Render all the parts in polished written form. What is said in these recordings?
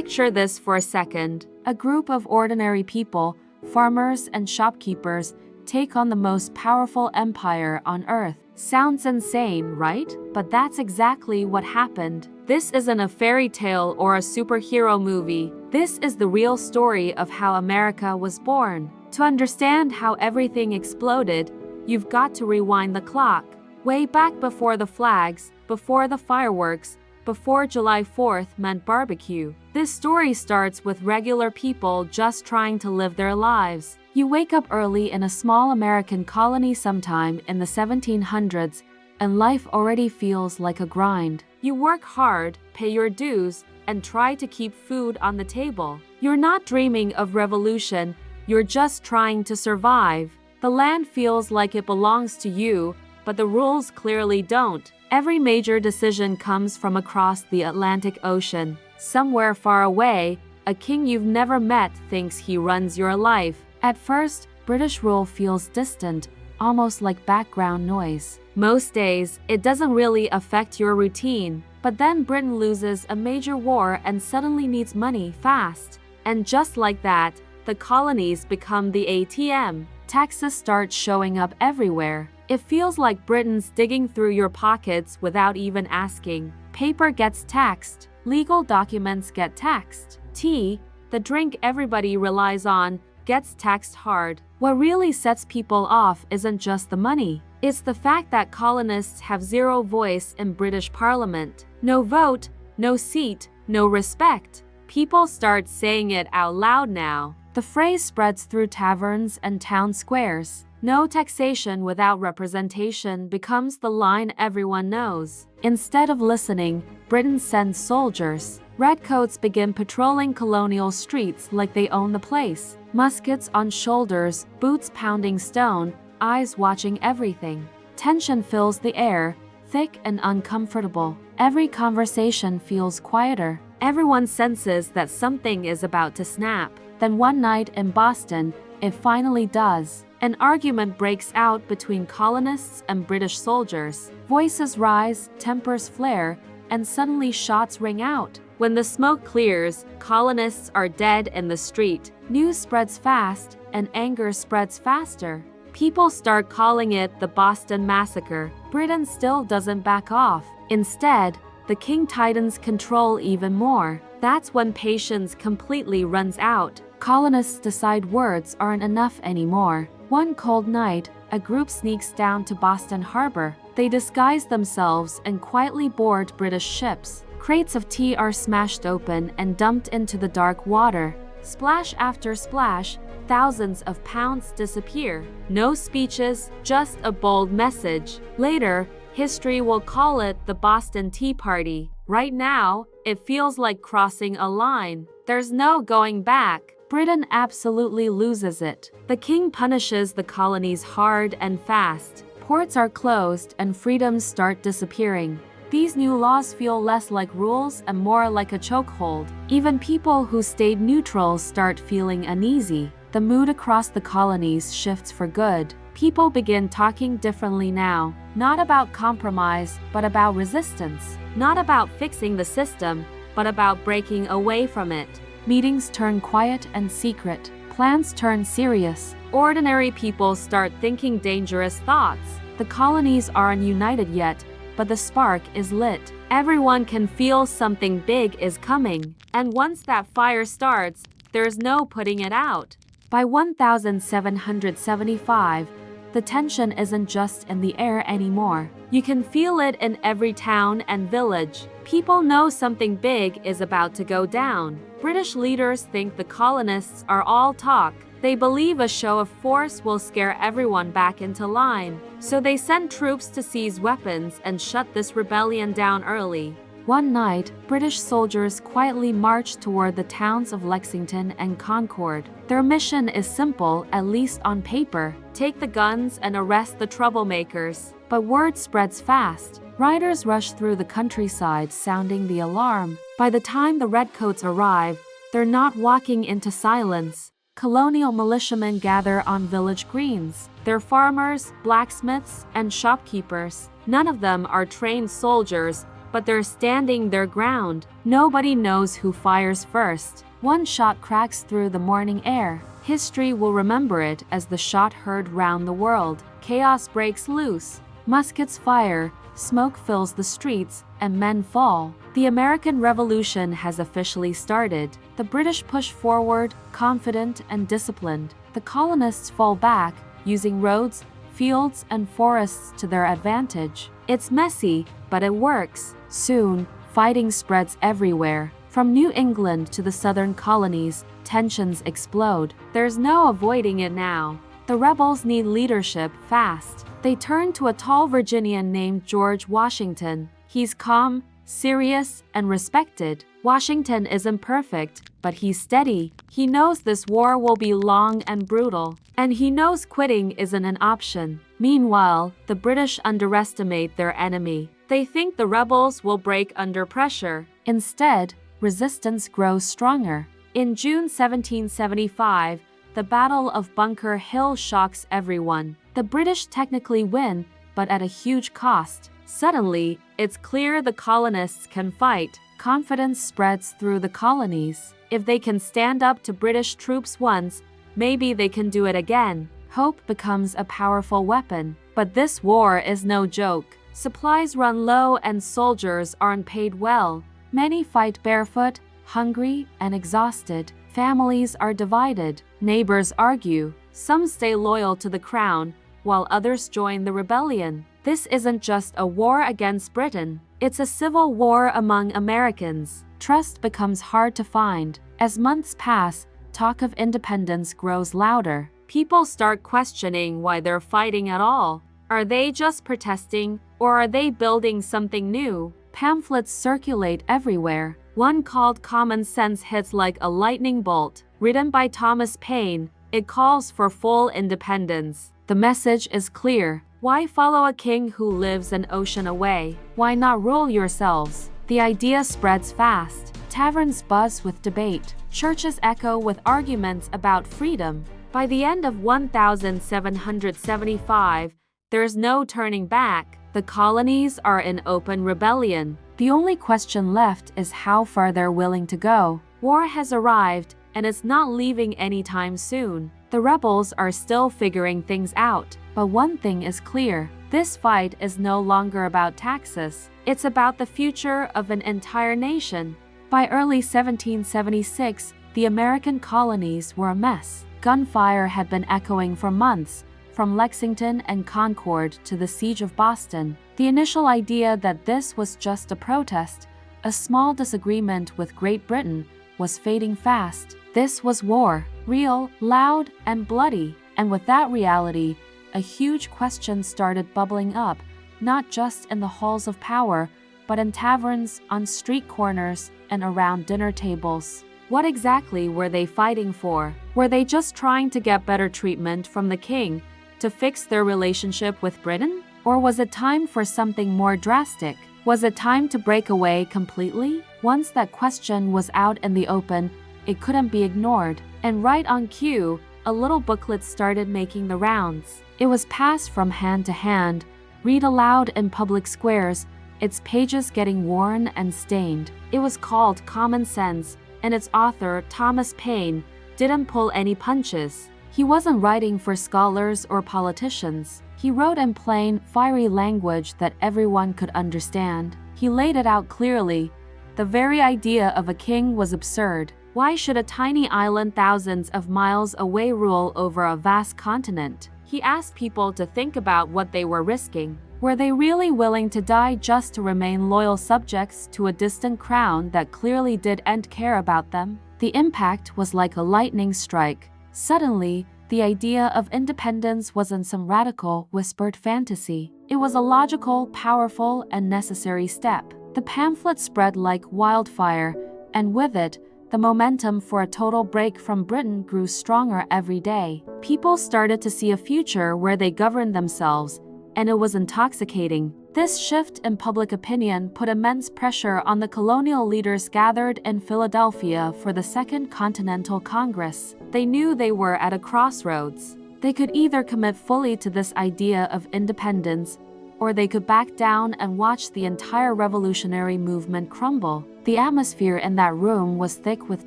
Picture this for a second. A group of ordinary people, farmers and shopkeepers, take on the most powerful empire on Earth. Sounds insane, right? But that's exactly what happened. This isn't a fairy tale or a superhero movie. This is the real story of how America was born. To understand how everything exploded, you've got to rewind the clock. Way back before the flags, before the fireworks, before July 4th meant barbecue. This story starts with regular people just trying to live their lives. You wake up early in a small American colony sometime in the 1700s, and life already feels like a grind. You work hard, pay your dues, and try to keep food on the table. You're not dreaming of revolution, you're just trying to survive. The land feels like it belongs to you, but the rules clearly don't. Every major decision comes from across the Atlantic Ocean. Somewhere far away, a king you've never met thinks he runs your life. At first, British rule feels distant, almost like background noise. Most days, it doesn't really affect your routine. But then Britain loses a major war and suddenly needs money fast. And just like that, the colonies become the ATM. Taxes start showing up everywhere. It feels like Britain's digging through your pockets without even asking. Paper gets taxed. Legal documents get taxed. Tea, the drink everybody relies on, gets taxed hard. What really sets people off isn't just the money. It's the fact that colonists have zero voice in British Parliament. No vote, no seat, no respect. People start saying it out loud now. The phrase spreads through taverns and town squares. No taxation without representation becomes the line everyone knows. Instead of listening, Britain sends soldiers. Redcoats begin patrolling colonial streets like they own the place. Muskets on shoulders, boots pounding stone, eyes watching everything. Tension fills the air, thick and uncomfortable. Every conversation feels quieter. Everyone senses that something is about to snap. Then one night in Boston, it finally does. An argument breaks out between colonists and British soldiers. Voices rise, tempers flare, and suddenly shots ring out. When the smoke clears, colonists are dead in the street. News spreads fast, and anger spreads faster. People start calling it the Boston Massacre. Britain still doesn't back off. Instead, the king tightens control even more. That's when patience completely runs out. Colonists decide words aren't enough anymore. One cold night, a group sneaks down to Boston Harbor. They disguise themselves and quietly board British ships. Crates of tea are smashed open and dumped into the dark water. Splash after splash, thousands of pounds disappear. No speeches, just a bold message. Later, history will call it the Boston Tea Party. Right now, it feels like crossing a line. There's no going back. Britain absolutely loses it. The king punishes the colonies hard and fast. Ports are closed and freedoms start disappearing. These new laws feel less like rules and more like a chokehold. Even people who stayed neutral start feeling uneasy. The mood across the colonies shifts for good. People begin talking differently now. Not about compromise, but about resistance. Not about fixing the system, but about breaking away from it. Meetings turn quiet and secret. Plans turn serious. Ordinary people start thinking dangerous thoughts. The colonies aren't united yet, but the spark is lit. Everyone can feel something big is coming. And once that fire starts, there's no putting it out. By 1775, the tension isn't just in the air anymore. You can feel it in every town and village. People know something big is about to go down. British leaders think the colonists are all talk. They believe a show of force will scare everyone back into line. So they send troops to seize weapons and shut this rebellion down early. One night, British soldiers quietly march toward the towns of Lexington and Concord. Their mission is simple, at least on paper. Take the guns and arrest the troublemakers. But word spreads fast. Riders rush through the countryside sounding the alarm. By the time the redcoats arrive, they're not walking into silence. Colonial militiamen gather on village greens. They're farmers, blacksmiths, and shopkeepers. None of them are trained soldiers. but they're standing their ground. Nobody knows who fires first. One shot cracks through the morning air. History will remember it as the shot heard round the world. Chaos breaks loose. Muskets fire, smoke fills the streets, and men fall. The American Revolution has officially started. The British push forward, confident and disciplined. The colonists fall back, using roads, fields, and forests to their advantage. It's messy, but it works. Soon, fighting spreads everywhere. From New England to the southern colonies, tensions explode. There's no avoiding it now. The rebels need leadership fast. They turn to a tall Virginian named George Washington. He's calm, serious, and respected. Washington isn't perfect, but he's steady. He knows this war will be long and brutal, and he knows quitting isn't an option. Meanwhile, the British underestimate their enemy. They think the rebels will break under pressure. Instead, resistance grows stronger. In June 1775, the Battle of Bunker Hill shocks everyone. The British technically win, but at a huge cost. Suddenly, it's clear the colonists can fight. Confidence spreads through the colonies. If they can stand up to British troops once, maybe they can do it again. Hope becomes a powerful weapon. But this war is no joke. Supplies run low and soldiers aren't paid well. Many fight barefoot, hungry, and exhausted. Families are divided. Neighbors argue. Some stay loyal to the crown, while others join the rebellion. This isn't just a war against Britain. It's a civil war among Americans. Trust becomes hard to find. As months pass, talk of independence grows louder. People start questioning why they're fighting at all. Are they just protesting, or are they building something new? Pamphlets circulate everywhere. One called Common Sense hits like a lightning bolt. Written by Thomas Paine, it calls for full independence. The message is clear. Why follow a king who lives an ocean away? Why not rule yourselves? The idea spreads fast. Taverns buzz with debate. Churches echo with arguments about freedom. By the end of 1775, there's no turning back. The colonies are in open rebellion. The only question left is how far they're willing to go. War has arrived, and it's not leaving anytime soon. The rebels are still figuring things out. But one thing is clear. This fight is no longer about taxes. It's about the future of an entire nation. By early 1776, the American colonies were a mess. Gunfire had been echoing for months, from Lexington and Concord to the siege of Boston. The initial idea that this was just a protest, a small disagreement with Great Britain, was fading fast. This was war, real, loud, and bloody. And with that reality, a huge question started bubbling up, not just in the halls of power, but in taverns, on street corners, and around dinner tables. What exactly were they fighting for? Were they just trying to get better treatment from the king, to fix their relationship with Britain? Or was it time for something more drastic? Was it time to break away completely? Once that question was out in the open, it couldn't be ignored. And right on cue, a little booklet started making the rounds. It was passed from hand to hand, read aloud in public squares, its pages getting worn and stained. It was called Common Sense, and its author, Thomas Paine, didn't pull any punches. He wasn't writing for scholars or politicians. He wrote in plain, fiery language that everyone could understand. He laid it out clearly. The very idea of a king was absurd. Why should a tiny island thousands of miles away rule over a vast continent? He asked people to think about what they were risking. Were they really willing to die just to remain loyal subjects to a distant crown that clearly didn't care about them? The impact was like a lightning strike. Suddenly, the idea of independence wasn't some radical, whispered fantasy. It was a logical, powerful, and necessary step. The pamphlet spread like wildfire, and with it, the momentum for a total break from Britain grew stronger every day. People started to see a future where they governed themselves, and it was intoxicating. This shift in public opinion put immense pressure on the colonial leaders gathered in Philadelphia for the Second Continental Congress. They knew they were at a crossroads. They could either commit fully to this idea of independence, or they could back down and watch the entire revolutionary movement crumble. The atmosphere in that room was thick with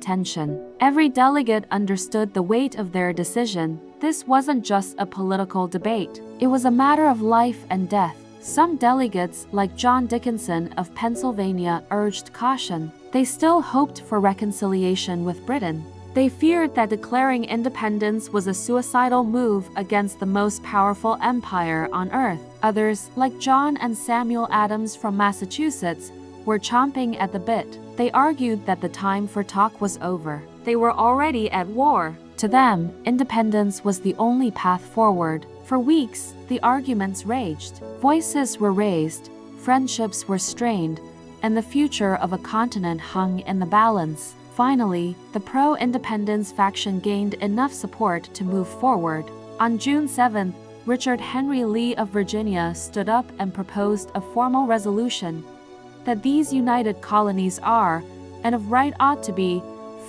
tension. Every delegate understood the weight of their decision. This wasn't just a political debate. It was a matter of life and death. Some delegates, like John Dickinson of Pennsylvania, urged caution. They still hoped for reconciliation with Britain. They feared that declaring independence was a suicidal move against the most powerful empire on earth. Others, like John and Samuel Adams from Massachusetts, were chomping at the bit. They argued that the time for talk was over. They were already at war. To them, independence was the only path forward. For weeks, the arguments raged. Voices were raised, friendships were strained, and the future of a continent hung in the balance. Finally, the pro-independence faction gained enough support to move forward. On June 7, Richard Henry Lee of Virginia stood up and proposed a formal resolution that these united colonies are, and of right ought to be,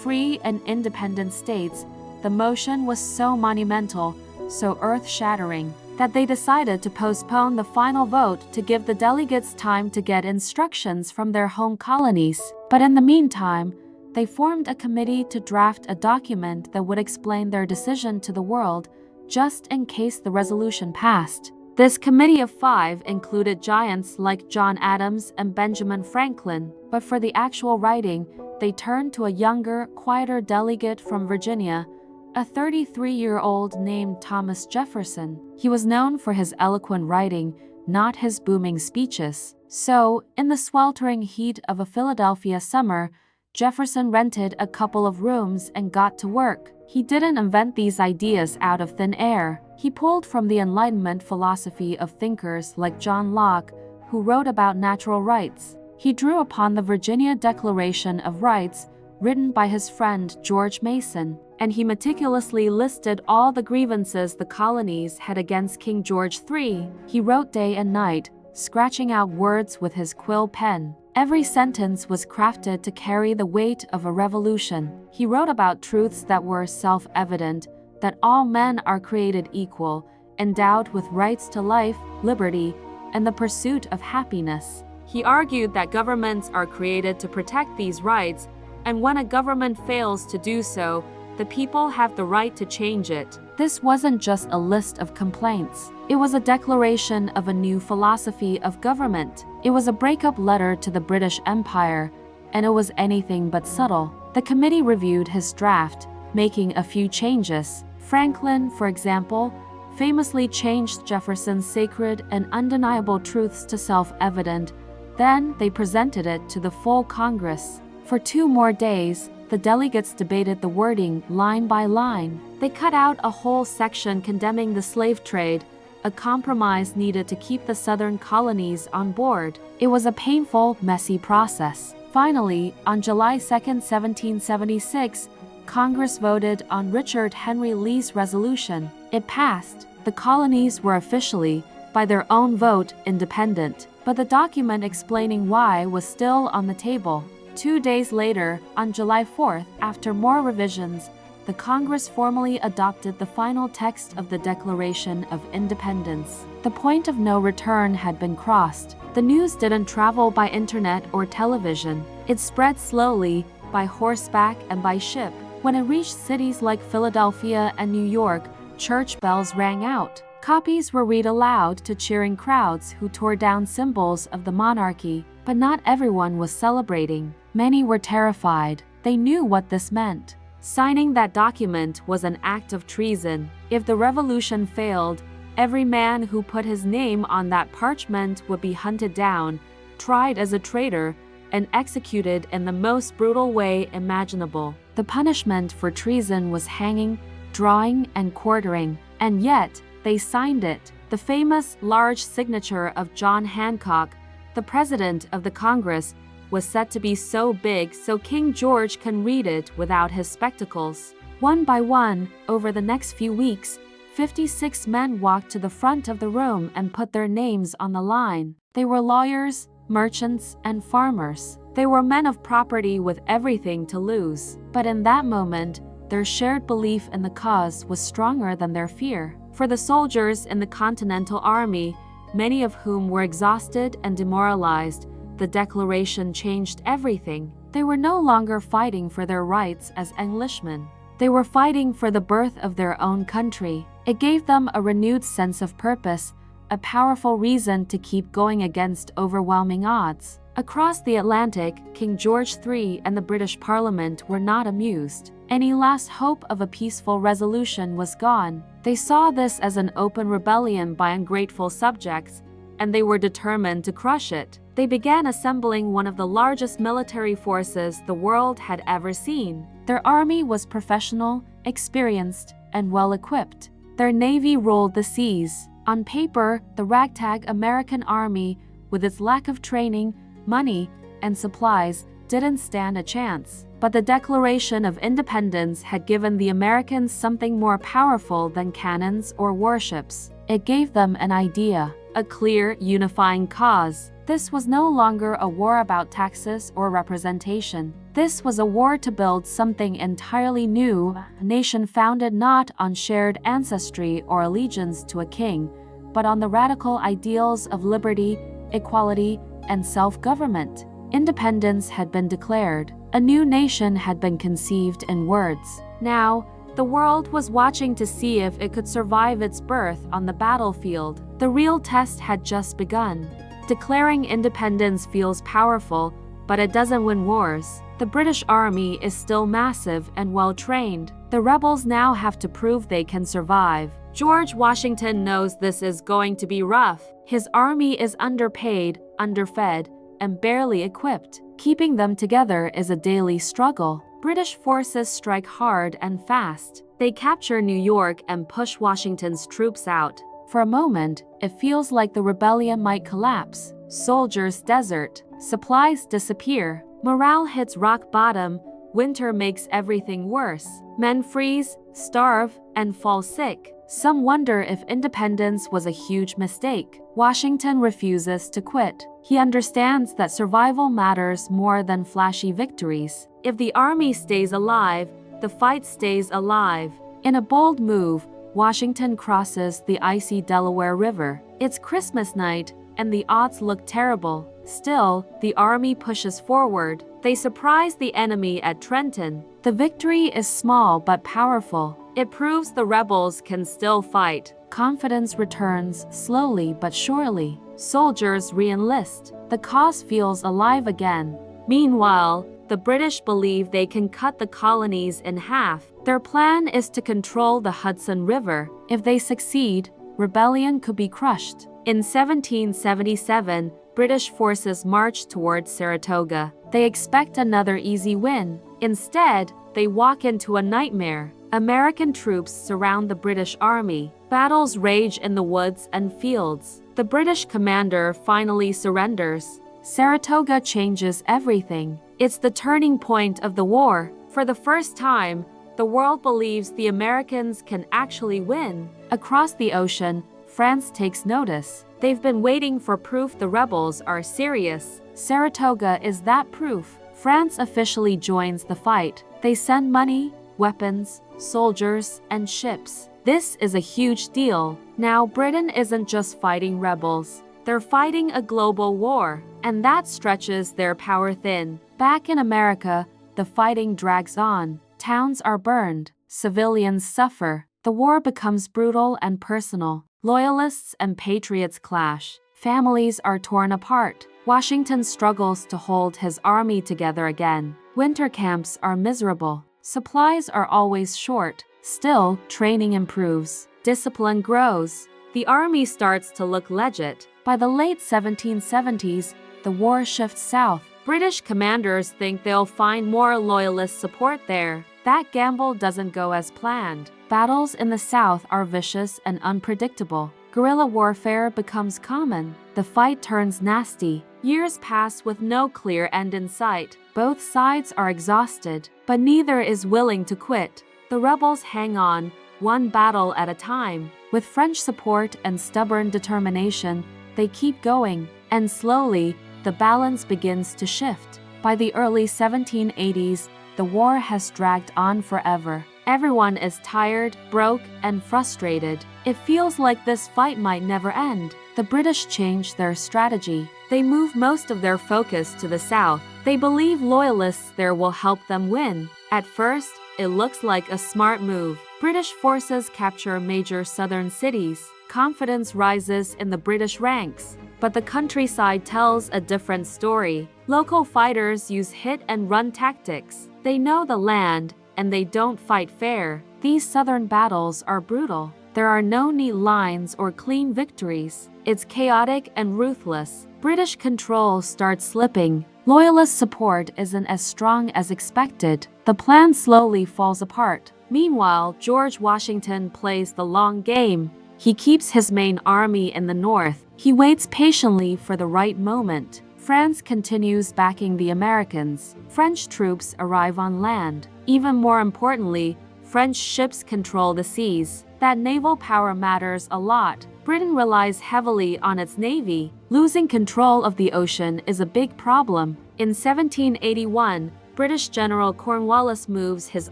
free and independent states. The motion was so monumental, so earth-shattering, that they decided to postpone the final vote to give the delegates time to get instructions from their home colonies. But in the meantime, they formed a committee to draft a document that would explain their decision to the world, just in case the resolution passed. This committee of 5 included giants like John Adams and Benjamin Franklin, but for the actual writing, they turned to a younger, quieter delegate from Virginia, a 33-year-old named Thomas Jefferson. He was known for his eloquent writing, not his booming speeches. So, in the sweltering heat of a Philadelphia summer, Jefferson rented a couple of rooms and got to work. He didn't invent these ideas out of thin air. He pulled from the Enlightenment philosophy of thinkers like John Locke, who wrote about natural rights. He drew upon the Virginia Declaration of Rights, written by his friend George Mason, and he meticulously listed all the grievances the colonies had against King George III. He wrote day and night, scratching out words with his quill pen. Every sentence was crafted to carry the weight of a revolution. He wrote about truths that were self-evident, that all men are created equal, endowed with rights to life, liberty, and the pursuit of happiness. He argued that governments are created to protect these rights, and when a government fails to do so, the people have the right to change it. This wasn't just a list of complaints. It was a declaration of a new philosophy of government. It was a breakup letter to the British Empire, and it was anything but subtle. The committee reviewed his draft, making a few changes. Franklin, for example, famously changed Jefferson's sacred and undeniable truths to self-evident. Then they presented it to the full Congress. For 2 more days, the delegates debated the wording line by line. They cut out a whole section condemning the slave trade, a compromise needed to keep the southern colonies on board. It was a painful, messy process. Finally, on July 2, 1776, Congress voted on Richard Henry Lee's resolution. It passed. The colonies were officially, by their own vote, independent. But the document explaining why was still on the table. 2 days later, on July 4th, after more revisions, the Congress formally adopted the final text of the Declaration of Independence. The point of no return had been crossed. The news didn't travel by internet or television. It spread slowly, by horseback and by ship. When it reached cities like Philadelphia and New York, church bells rang out. Copies were read aloud to cheering crowds who tore down symbols of the monarchy. But not everyone was celebrating. Many were terrified. They knew what this meant. Signing that document was an act of treason. If the revolution failed, every man who put his name on that parchment would be hunted down, tried as a traitor, and executed in the most brutal way imaginable. The punishment for treason was hanging, drawing, and quartering. And yet, they signed it. The famous large signature of John Hancock, the president of the Congress, was said to be so big so King George can read it without his spectacles. One by one, over the next few weeks, 56 men walked to the front of the room and put their names on the line. They were lawyers, merchants, and farmers. They were men of property with everything to lose. But in that moment, their shared belief in the cause was stronger than their fear. For the soldiers in the Continental Army, many of whom were exhausted and demoralized. The declaration changed everything. They were no longer fighting for their rights as Englishmen. They were fighting for the birth of their own country. It gave them a renewed sense of purpose, a powerful reason to keep going against overwhelming odds. Across the Atlantic, King George III and the British Parliament were not amused. Any last hope of a peaceful resolution was gone. They saw this as an open rebellion by ungrateful subjects, and they were determined to crush it. They began assembling one of the largest military forces the world had ever seen. Their army was professional, experienced, and well-equipped. Their navy ruled the seas. On paper, the ragtag American army, with its lack of training, money, and supplies, didn't stand a chance. But the Declaration of Independence had given the Americans something more powerful than cannons or warships. It gave them an idea, a clear, unifying cause. This was no longer a war about taxes or representation. This was a war to build something entirely new, a nation founded not on shared ancestry or allegiance to a king, but on the radical ideals of liberty, equality, and self-government. Independence had been declared. A new nation had been conceived in words. Now, the world was watching to see if it could survive its birth on the battlefield. The real test had just begun. Declaring independence feels powerful, but it doesn't win wars. The British Army is still massive and well-trained. The rebels now have to prove they can survive. George Washington knows this is going to be rough. His army is underpaid, underfed, and barely equipped. Keeping them together is a daily struggle. British forces strike hard and fast. They capture New York and push Washington's troops out. For a moment, it feels like the rebellion might collapse. Soldiers desert. Supplies disappear. Morale hits rock bottom. Winter makes everything worse. Men freeze, starve, and fall sick. Some wonder if independence was a huge mistake. Washington refuses to quit. He understands that survival matters more than flashy victories. If the army stays alive, the fight stays alive. In a bold move, Washington crosses the icy Delaware River. It's Christmas night, and the odds look terrible. Still, the army pushes forward. They surprise the enemy at Trenton. The victory is small but powerful. It proves the rebels can still fight. Confidence returns slowly but surely. Soldiers re-enlist. The cause feels alive again. Meanwhile, the British believe they can cut the colonies in half. Their plan is to control the Hudson River. If they succeed, rebellion could be crushed. In 1777, British forces march towards Saratoga. They expect another easy win. Instead, they walk into a nightmare. American troops surround the British army. Battles rage in the woods and fields. The British commander finally surrenders. Saratoga changes everything. It's the turning point of the war. For the first time, the world believes the Americans can actually win. Across the ocean, France takes notice. They've been waiting for proof the rebels are serious. Saratoga is that proof. France officially joins the fight. They send money, weapons, soldiers, and ships. This is a huge deal. Now Britain isn't just fighting rebels. They're fighting a global war, and that stretches their power thin. Back in America, the fighting drags on. Towns are burned. Civilians suffer. The war becomes brutal and personal. Loyalists and patriots clash. Families are torn apart. Washington struggles to hold his army together again. Winter camps are miserable. Supplies are always short. Still, training improves. Discipline grows. The army starts to look legit. By the late 1770s, the war shifts south. British commanders think they'll find more loyalist support there. That gamble doesn't go as planned. Battles in the south are vicious and unpredictable. Guerrilla warfare becomes common. The fight turns nasty. Years pass with no clear end in sight. Both sides are exhausted, but neither is willing to quit. The rebels hang on, one battle at a time. With French support and stubborn determination, they keep going, and slowly, the balance begins to shift. By the early 1780s, the war has dragged on forever. Everyone is tired, broke, and frustrated. It feels like this fight might never end. The British change their strategy. They move most of their focus to the south. They believe loyalists there will help them win. At first, it looks like a smart move. British forces capture major southern cities. Confidence rises in the British ranks. But the countryside tells a different story. Local fighters use hit-and-run tactics. They know the land, and they don't fight fair. These southern battles are brutal. There are no neat lines or clean victories. It's chaotic and ruthless. British control starts slipping. Loyalist support isn't as strong as expected. The plan slowly falls apart. Meanwhile, George Washington plays the long game. He keeps his main army in the north. He waits patiently for the right moment. France continues backing the Americans. French troops arrive on land. Even more importantly, French ships control the seas. That naval power matters a lot. Britain relies heavily on its navy. Losing control of the ocean is a big problem. In 1781, British General Cornwallis moves his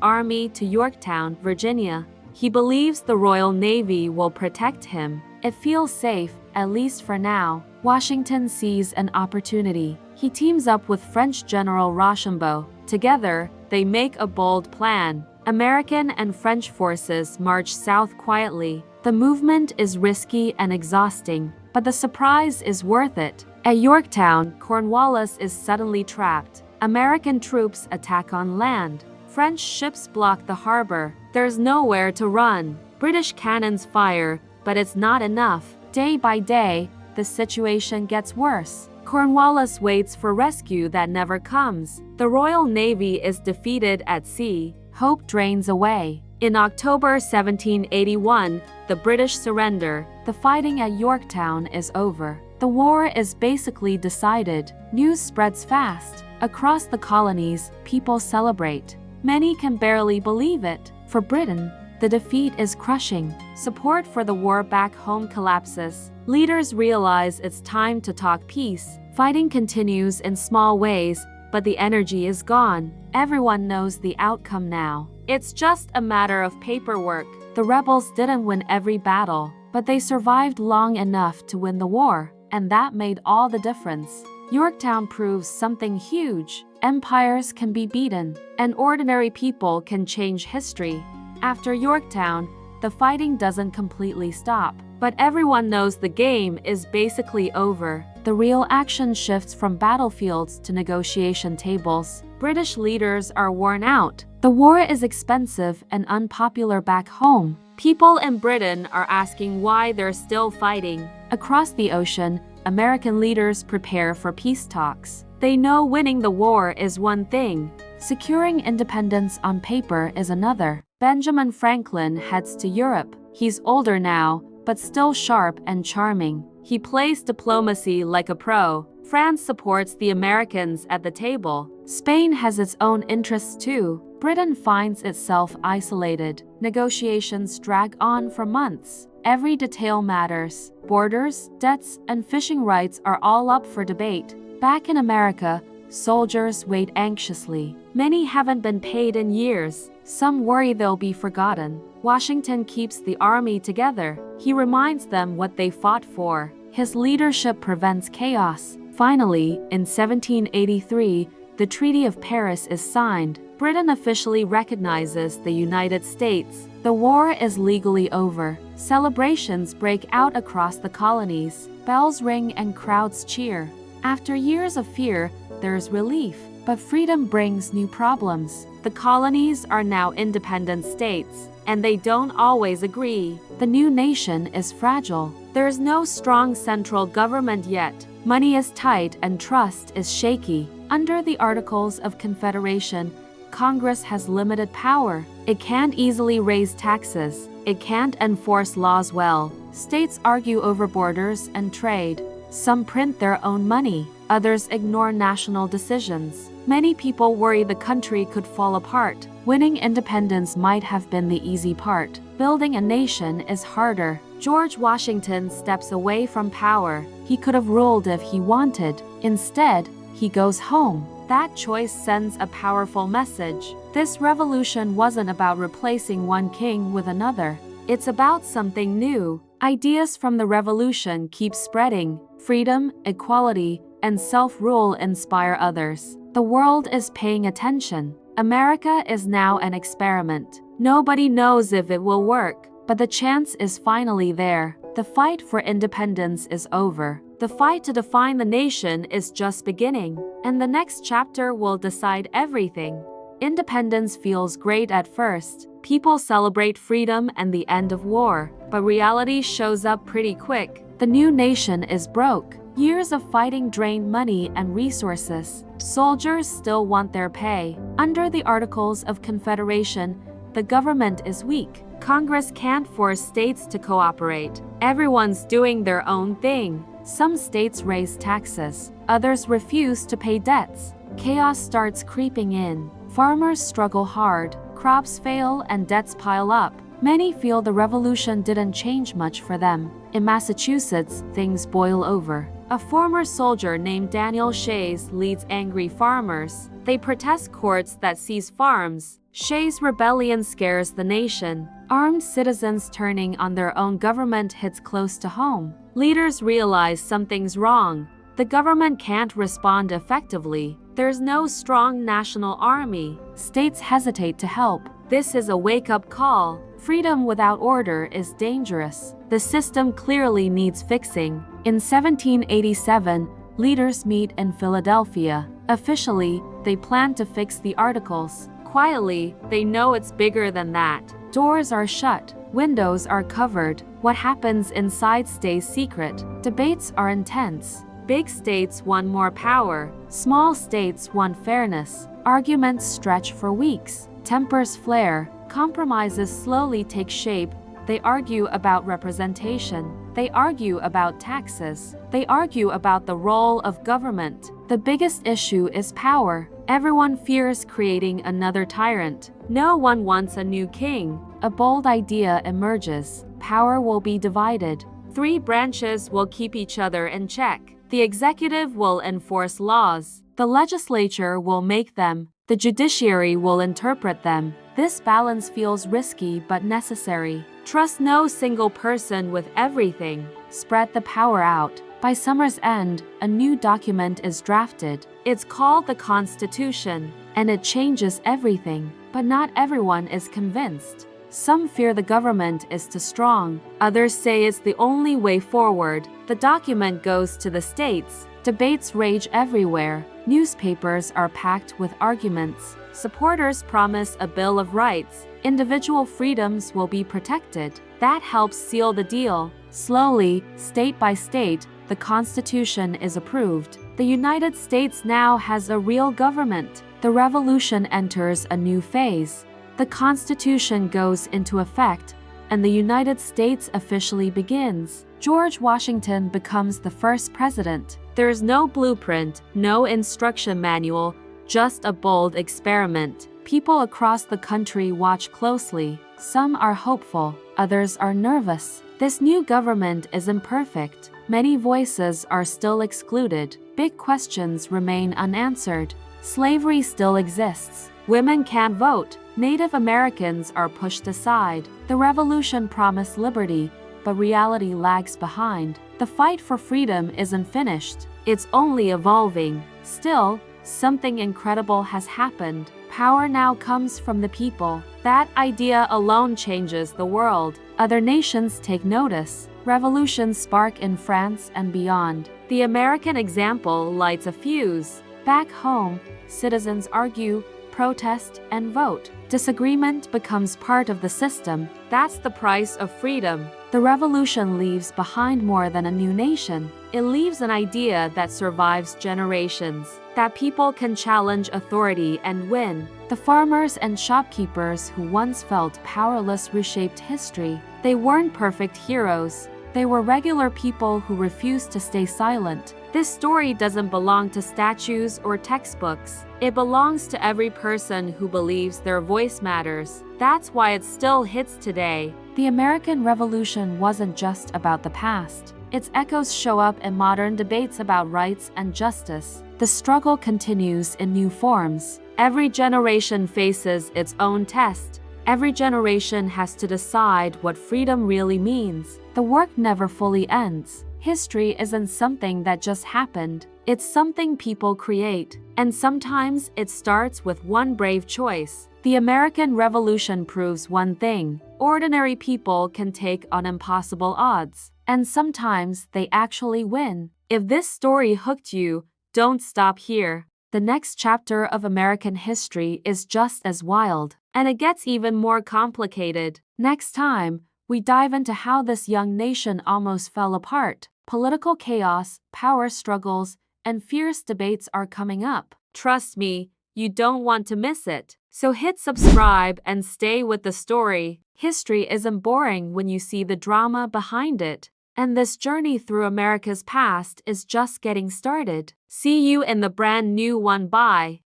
army to Yorktown, Virginia. He believes the Royal Navy will protect him. It feels safe, at least for now. Washington sees an opportunity. He teams up with French General Rochambeau. Together, they make a bold plan. American and French forces march south quietly. The movement is risky and exhausting, but the surprise is worth it. At Yorktown, Cornwallis is suddenly trapped. American troops attack on land. French ships block the harbor. There's nowhere to run. British cannons fire, but it's not enough. Day by day, the situation gets worse. Cornwallis waits for rescue that never comes. The Royal Navy is defeated at sea. Hope drains away. In October 1781, the British surrender. The fighting at Yorktown is over. The war is basically decided. News spreads fast. Across the colonies, people celebrate. Many can barely believe it. For Britain, the defeat is crushing. Support for the war back home collapses. Leaders realize it's time to talk peace. Fighting continues in small ways, but the energy is gone. Everyone knows the outcome now. It's just a matter of paperwork. The rebels didn't win every battle, but they survived long enough to win the war, and that made all the difference. Yorktown proves something huge. Empires can be beaten, and ordinary people can change history. After Yorktown, the fighting doesn't completely stop, but everyone knows the game is basically over. The real action shifts from battlefields to negotiation tables. British leaders are worn out. The war is expensive and unpopular back home. People in Britain are asking why they're still fighting. Across the ocean, American leaders prepare for peace talks. They know winning the war is one thing. Securing independence on paper is another. Benjamin Franklin heads to Europe. He's older now, but still sharp and charming. He plays diplomacy like a pro. France supports the Americans at the table. Spain has its own interests too. Britain finds itself isolated. Negotiations drag on for months. Every detail matters. Borders, debts, and fishing rights are all up for debate. Back in America, soldiers wait anxiously. Many haven't been paid in years. Some worry they'll be forgotten. Washington keeps the army together. He reminds them what they fought for. His leadership prevents chaos. Finally, in 1783, the Treaty of Paris is signed. Britain officially recognizes the United States. The war is legally over. Celebrations break out across the colonies. Bells ring and crowds cheer. After years of fear, there's relief. But freedom brings new problems. The colonies are now independent states, and they don't always agree. The new nation is fragile. There is no strong central government yet. Money is tight and trust is shaky. Under the Articles of Confederation, Congress has limited power. It can't easily raise taxes. It can't enforce laws well. States argue over borders and trade. Some print their own money. Others ignore national decisions. Many people worry the country could fall apart. Winning independence might have been the easy part. Building a nation is harder. George Washington steps away from power. He could have ruled if he wanted. Instead, he goes home. That choice sends a powerful message. This revolution wasn't about replacing one king with another. It's about something new. Ideas from the revolution keep spreading. Freedom, equality, and self-rule inspire others. The world is paying attention. America is now an experiment. Nobody knows if it will work, but the chance is finally there. The fight for independence is over. The fight to define the nation is just beginning, and the next chapter will decide everything. Independence feels great at first. People celebrate freedom and the end of war, but reality shows up pretty quick. The new nation is broke. Years of fighting drained money and resources. Soldiers still want their pay. Under the Articles of Confederation, the government is weak. Congress can't force states to cooperate. Everyone's doing their own thing. Some states raise taxes. Others refuse to pay debts. Chaos starts creeping in. Farmers struggle hard. Crops fail and debts pile up. Many feel the revolution didn't change much for them. In Massachusetts, things boil over. A former soldier named Daniel Shays leads angry farmers. They protest courts that seize farms. Shays' rebellion scares the nation. Armed citizens turning on their own government hits close to home. Leaders realize something's wrong. The government can't respond effectively. There's no strong national army. States hesitate to help. This is a wake-up call. Freedom without order is dangerous. The system clearly needs fixing. In 1787, leaders meet in Philadelphia. Officially, they plan to fix the Articles. Quietly, they know it's bigger than that. Doors are shut. Windows are covered. What happens inside stays secret. Debates are intense. Big states want more power. Small states want fairness. Arguments stretch for weeks. Tempers flare. Compromises slowly take shape. They argue about representation. They argue about taxes. They argue about the role of government. The biggest issue is power. Everyone fears creating another tyrant. No one wants a new king. A bold idea emerges. Power will be divided. 3 branches will keep each other in check. The executive will enforce laws. The legislature will make them. The judiciary will interpret them. This balance feels risky but necessary. Trust no single person with everything. Spread the power out. By summer's end, a new document is drafted. It's called the Constitution, and it changes everything. But not everyone is convinced. Some fear the government is too strong. Others say it's the only way forward. The document goes to the states. Debates rage everywhere. Newspapers are packed with arguments. Supporters promise a Bill of Rights. Individual freedoms will be protected. That helps seal the deal. Slowly, state by state, the Constitution is approved. The United States now has a real government. The revolution enters a new phase. The Constitution goes into effect, and the United States officially begins. George Washington becomes the first president. There is no blueprint, no instruction manual, just a bold experiment. People across the country watch closely. Some are hopeful, others are nervous. This new government is imperfect. Many voices are still excluded. Big questions remain unanswered. Slavery still exists. Women can't vote. Native Americans are pushed aside. The revolution promised liberty, but reality lags behind. The fight for freedom isn't finished. It's only evolving. Still, something incredible has happened. Power now comes from the people. That idea alone changes the world. Other nations take notice. Revolutions spark in France and beyond. The American example lights a fuse. Back home, citizens argue, protest, and vote. Disagreement becomes part of the system. That's the price of freedom. The revolution leaves behind more than a new nation. It leaves an idea that survives generations, that people can challenge authority and win. The farmers and shopkeepers who once felt powerless reshaped history. They weren't perfect heroes. They were regular people who refused to stay silent. This story doesn't belong to statues or textbooks. It belongs to every person who believes their voice matters. That's why it still hits today. The American Revolution wasn't just about the past. Its echoes show up in modern debates about rights and justice. The struggle continues in new forms. Every generation faces its own test. Every generation has to decide what freedom really means. The work never fully ends. History isn't something that just happened. It's something people create. And sometimes it starts with one brave choice. The American Revolution proves one thing: ordinary people can take on impossible odds. And sometimes they actually win. If this story hooked you, don't stop here. The next chapter of American history is just as wild, and it gets even more complicated. Next time, we dive into how this young nation almost fell apart. Political chaos, power struggles, and fierce debates are coming up. Trust me, you don't want to miss it. So hit subscribe and stay with the story. History isn't boring when you see the drama behind it. And this journey through America's past is just getting started. See you in the brand new one. Bye.